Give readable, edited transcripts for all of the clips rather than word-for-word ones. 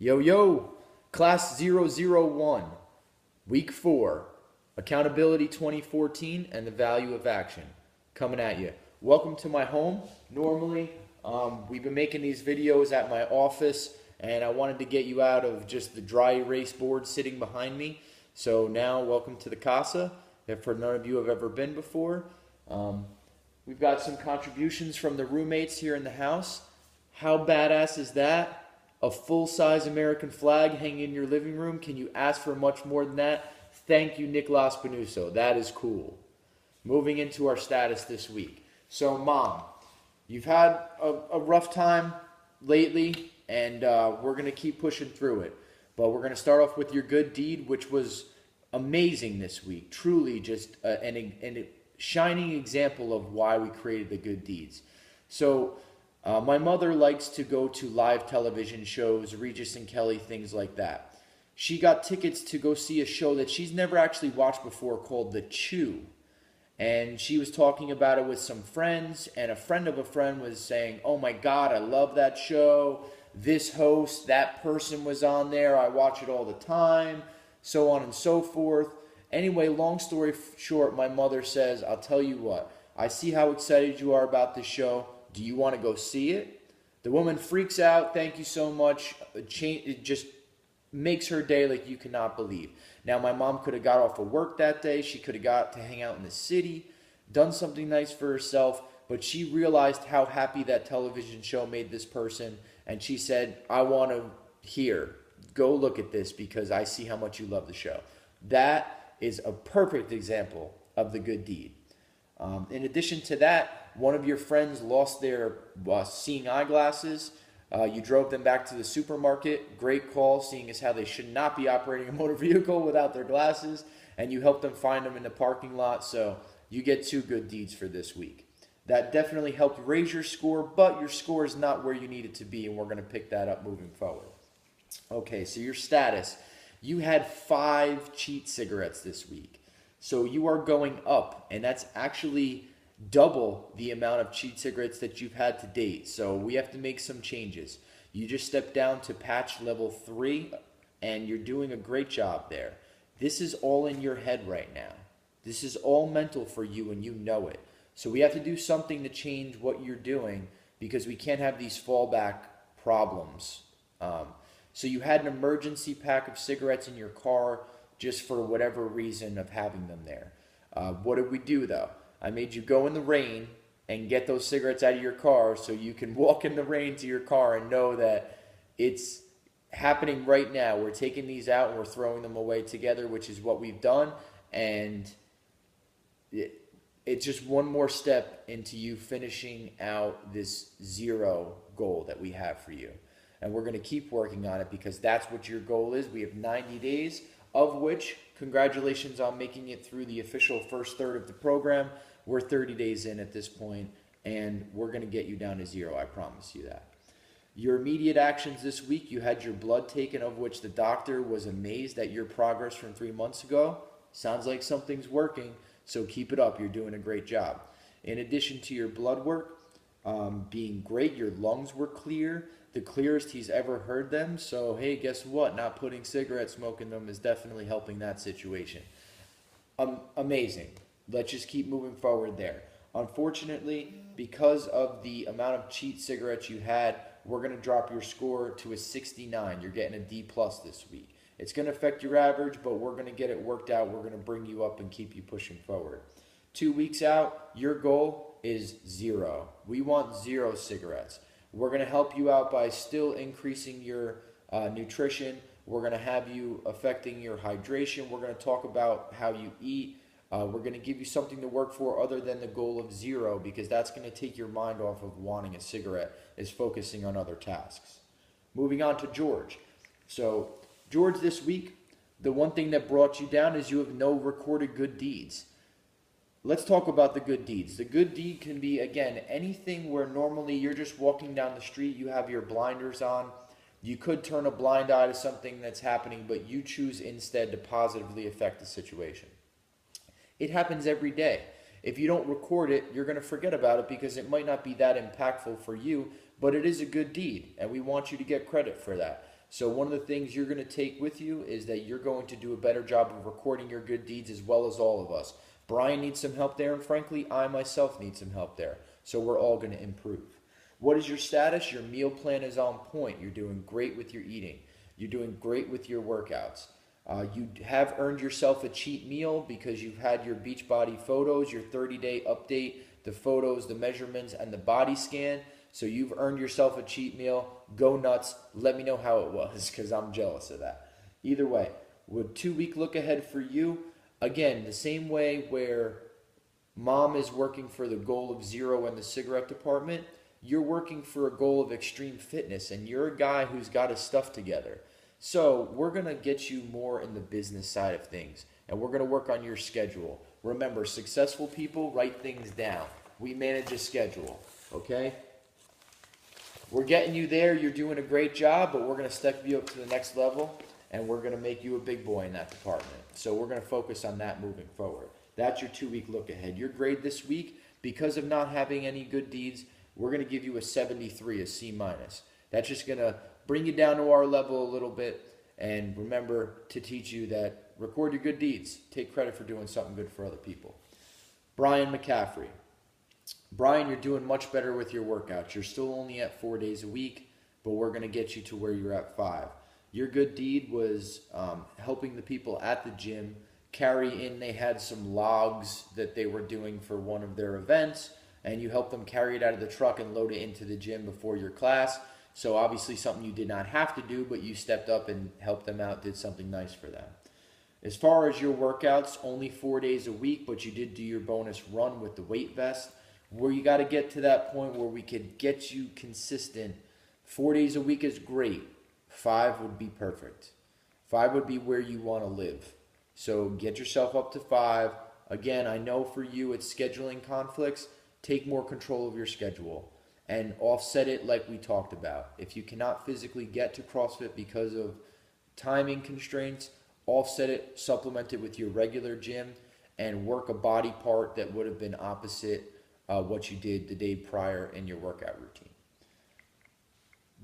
Yo, yo, Class 001, Week 4, Accountability 2014 and the Value of Action. Coming at you. Welcome to my home. Normally, we've been making these videos at my office, and I wanted to get you out of just the dry erase board sitting behind me. So now, welcome to the Casa, if for none of you have ever been before. We've got some contributions from the roommates here in the house. How badass is that? A full-size American flag hanging in your living room. Can you ask for much more than that? Thank you, Nicolas Panuso. That is cool. Moving into our status this week. So, Mom, you've had a rough time lately, and we're going to keep pushing through it. But we're going to start off with your good deed, which was amazing this week. Truly just a shining example of why we created the good deeds. So, my mother likes to go to live television shows, Regis and Kelly, things like that. She got tickets to go see a show that she's never actually watched before called The Chew. And she was talking about it with some friends, and a friend of a friend was saying, "Oh my God, I love that show. This host, that person was on there. I watch it all the time," so on and so forth. Anyway, long story short, my mother says, "I'll tell you what, I see how excited you are about this show. Do you want to go see it?" The woman freaks out. "Thank you so much." It just makes her day like you cannot believe. Now, my mom could have got off of work that day. She could have got to hang out in the city, done something nice for herself, but she realized how happy that television show made this person, and she said, "I want to go look at this because I see how much you love the show." That is a perfect example of the good deed. In addition to that, one of your friends lost their seeing eyeglasses. You drove them back to the supermarket. Great call, seeing as how they should not be operating a motor vehicle without their glasses. And you helped them find them in the parking lot. So you get 2 good deeds for this week. That definitely helped raise your score, but your score is not where you need it to be, and we're going to pick that up moving forward. Okay, so your status. You had 5 cheat cigarettes this week. So you are going up, and that's actually double the amount of cheat cigarettes that you've had to date. So we have to make some changes. You just stepped down to patch level 3, and you're doing a great job there. This is all in your head right now. This is all mental for you, and you know it. So we have to do something to change what you're doing, because we can't have these fallback problems. So you had an emergency pack of cigarettes in your car just for whatever reason of having them there. What did we do, though? I made you go in the rain and get those cigarettes out of your car so you can walk in the rain to your car and know that it's happening right now. We're taking these out and we're throwing them away together, which is what we've done. And it's just one more step into you finishing out this 0 goal that we have for you. And we're going to keep working on it because that's what your goal is. We have 90 days, of which, congratulations on making it through the official first third of the program. We're 30 days in at this point, and we're going to get you down to 0. I promise you that. Your immediate actions this week, you had your blood taken, of which the doctor was amazed at your progress from 3 months ago. Sounds like something's working, so keep it up. You're doing a great job. In addition to your blood work being great, your lungs were clear, the clearest he's ever heard them. So, hey, guess what? Not putting cigarette smoke in them is definitely helping that situation. Amazing. Let's just keep moving forward there. Unfortunately, because of the amount of cheat cigarettes you had, we're going to drop your score to a 69. You're getting a D+ this week. It's going to affect your average, but we're going to get it worked out. We're going to bring you up and keep you pushing forward. 2 weeks out, your goal is 0. We want 0 cigarettes. We're going to help you out by still increasing your nutrition. We're going to have you affecting your hydration. We're going to talk about how you eat. We're going to give you something to work for other than the goal of 0, because that's going to take your mind off of wanting a cigarette, is focusing on other tasks. Moving on to George. So, George, this week, the one thing that brought you down is you have no recorded good deeds. Let's talk about the good deeds. The good deed can be, again, anything where normally you're just walking down the street, you have your blinders on. You could turn a blind eye to something that's happening, but you choose instead to positively affect the situation. It happens every day. If you don't record it, you're going to forget about it because it might not be that impactful for you, but it is a good deed, and we want you to get credit for that. So one of the things you're going to take with you is that you're going to do a better job of recording your good deeds as well as all of us. Brian needs some help there, and frankly, I myself need some help there. So we're all going to improve. What is your status? Your meal plan is on point. You're doing great with your eating. You're doing great with your workouts. You have earned yourself a cheat meal because you've had your Beachbody photos, your 30-day update, the photos, the measurements, and the body scan. So you've earned yourself a cheat meal. Go nuts. Let me know how it was because I'm jealous of that. Either way, with 2-week look ahead for you, again, the same way where mom is working for the goal of 0 in the cigarette department, you're working for a goal of extreme fitness, and you're a guy who's got his stuff together. So we're going to get you more in the business side of things, and we're going to work on your schedule. Remember, successful people write things down. We manage a schedule, okay? We're getting you there. You're doing a great job, but we're going to step you up to the next level, and we're going to make you a big boy in that department. So we're going to focus on that moving forward. That's your 2-week look ahead. Your grade this week, because of not having any good deeds, we're going to give you a 73, a C-. That's just going to bring you down to our level a little bit, and remember to teach you that record your good deeds. Take credit for doing something good for other people. Brian McCaffrey. Brian, you're doing much better with your workouts. You're still only at 4 days a week, but we're going to get you to where you're at 5. Your good deed was helping the people at the gym carry in. They had some logs that they were doing for one of their events, and you helped them carry it out of the truck and load it into the gym before your class. So obviously something you did not have to do, but you stepped up and helped them out, did something nice for them. As far as your workouts, only 4 days a week, but you did do your bonus run with the weight vest, where you got to get to that point where we could get you consistent. 4 days a week is great. 5 would be perfect. 5 would be where you want to live. So get yourself up to 5. Again, I know for you it's scheduling conflicts. Take more control of your schedule and offset it like we talked about. If you cannot physically get to CrossFit because of timing constraints, offset it, supplement it with your regular gym, and work a body part that would have been opposite what you did the day prior in your workout routine.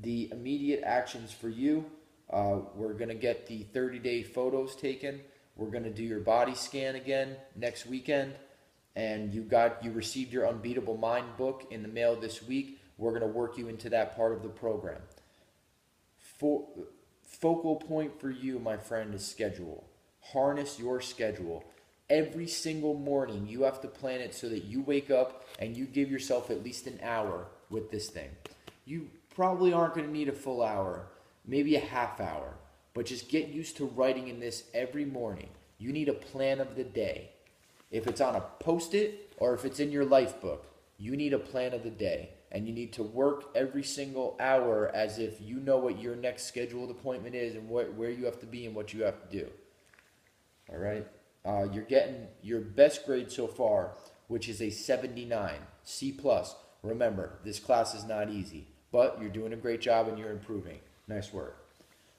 The immediate actions for you, we're going to get the 30-day photos taken. We're going to do your body scan again next weekend. And you received your Unbeatable Mind book in the mail this week. We're going to work you into that part of the program. Focal point for you, my friend, is schedule. Harness your schedule. Every single morning, you have to plan it so that you wake up and you give yourself at least an hour with this thing. You probably aren't going to need a full hour, maybe a half hour, but just get used to writing in this every morning. You need a plan of the day. If it's on a Post-it or if it's in your life book, you need a plan of the day. And you need to work every single hour as if you know what your next scheduled appointment is and where you have to be and what you have to do. All right? You're getting your best grade so far, which is a 79, C+. Remember, this class is not easy, but you're doing a great job and you're improving. Nice work.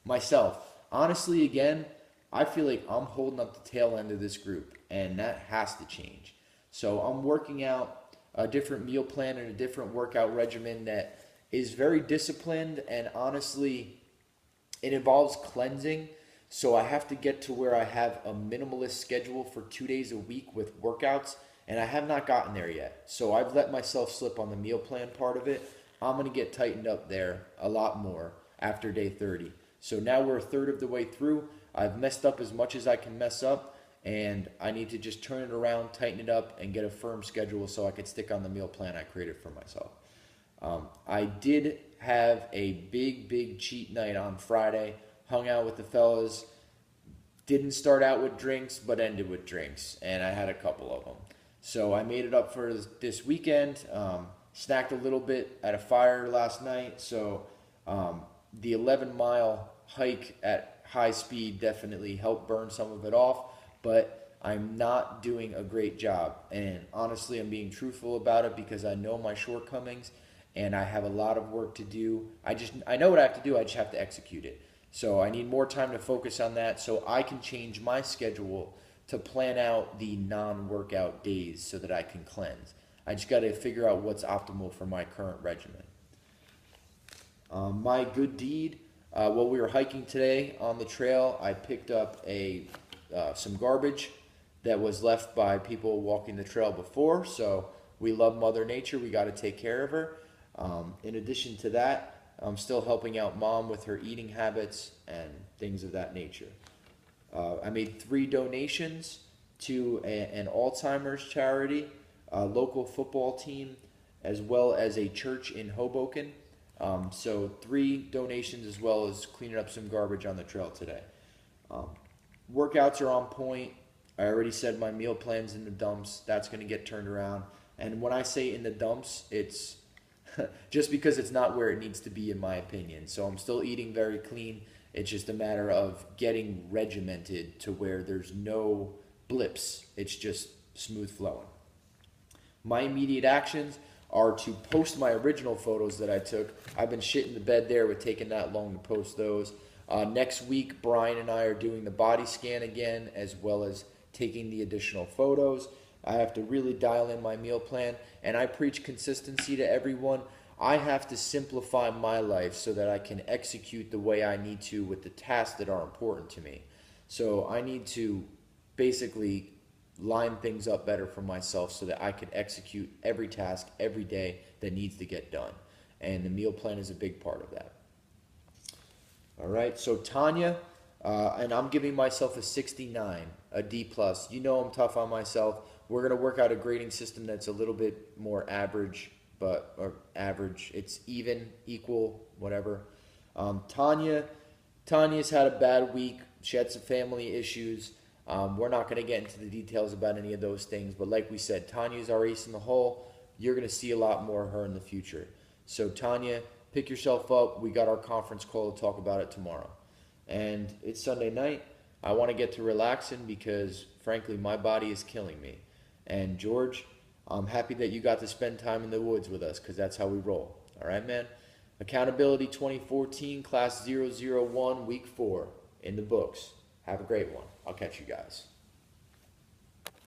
Myself, honestly, again, I feel like I'm holding up the tail end of this group, and that has to change. So I'm working out a different meal plan and a different workout regimen that is very disciplined, and honestly, it involves cleansing. So I have to get to where I have a minimalist schedule for 2 days a week with workouts, and I have not gotten there yet. So I've let myself slip on the meal plan part of it. I'm going to get tightened up there a lot more after day 30. So now we're a third of the way through. I've messed up as much as I can mess up, and I need to just turn it around, tighten it up, and get a firm schedule so I can stick on the meal plan I created for myself. I did have a big cheat night on Friday. Hung out with the fellas. Didn't start out with drinks, but ended with drinks, and I had a couple of them. So I made it up for this weekend. Snacked a little bit at a fire last night, so the 11-mile hike at high speed definitely helped burn some of it off, but I'm not doing a great job. And honestly, I'm being truthful about it because I know my shortcomings, and I have a lot of work to do. I know what I have to do, I just have to execute it. So I need more time to focus on that so I can change my schedule to plan out the non-workout days so that I can cleanse. I just got to figure out what's optimal for my current regimen. My good deed, While we were hiking today on the trail, I picked up some garbage that was left by people walking the trail before. So we love Mother Nature. We got to take care of her. In addition to that, I'm still helping out Mom with her eating habits and things of that nature. I made 3 donations to an Alzheimer's charity, a local football team, as well as a church in Hoboken. So 3 donations as well as cleaning up some garbage on the trail today. Workouts are on point. I already said my meal plan's in the dumps. That's going to get turned around. And when I say in the dumps, it's just because it's not where it needs to be in my opinion. So I'm still eating very clean. It's just a matter of getting regimented to where there's no blips. It's just smooth flowing. My immediate actions are to post my original photos that I took. I've been shitting the bed there with taking that long to post those. Next week, Brian and I are doing the body scan again, as well as taking the additional photos. I have to really dial in my meal plan, and I preach consistency to everyone. I have to simplify my life so that I can execute the way I need to with the tasks that are important to me. So I need to basically line things up better for myself so that I can execute every task every day that needs to get done. And the meal plan is a big part of that. All right, so Tanya, and I'm giving myself a 69, a D+. You know I'm tough on myself. We're going to work out a grading system that's a little bit more average, or average. It's even, equal, whatever. Tanya's had a bad week. She had some family issues. We're not going to get into the details about any of those things, but like we said, Tanya's our ace in the hole. You're going to see a lot more of her in the future. So Tanya, pick yourself up. We got our conference call to talk about it tomorrow. And it's Sunday night. I want to get to relaxing because, frankly, my body is killing me. And George, I'm happy that you got to spend time in the woods with us because that's how we roll. All right, man? Accountability 2014, Class 001, Week 4, in the books. Have a great one. I'll catch you guys.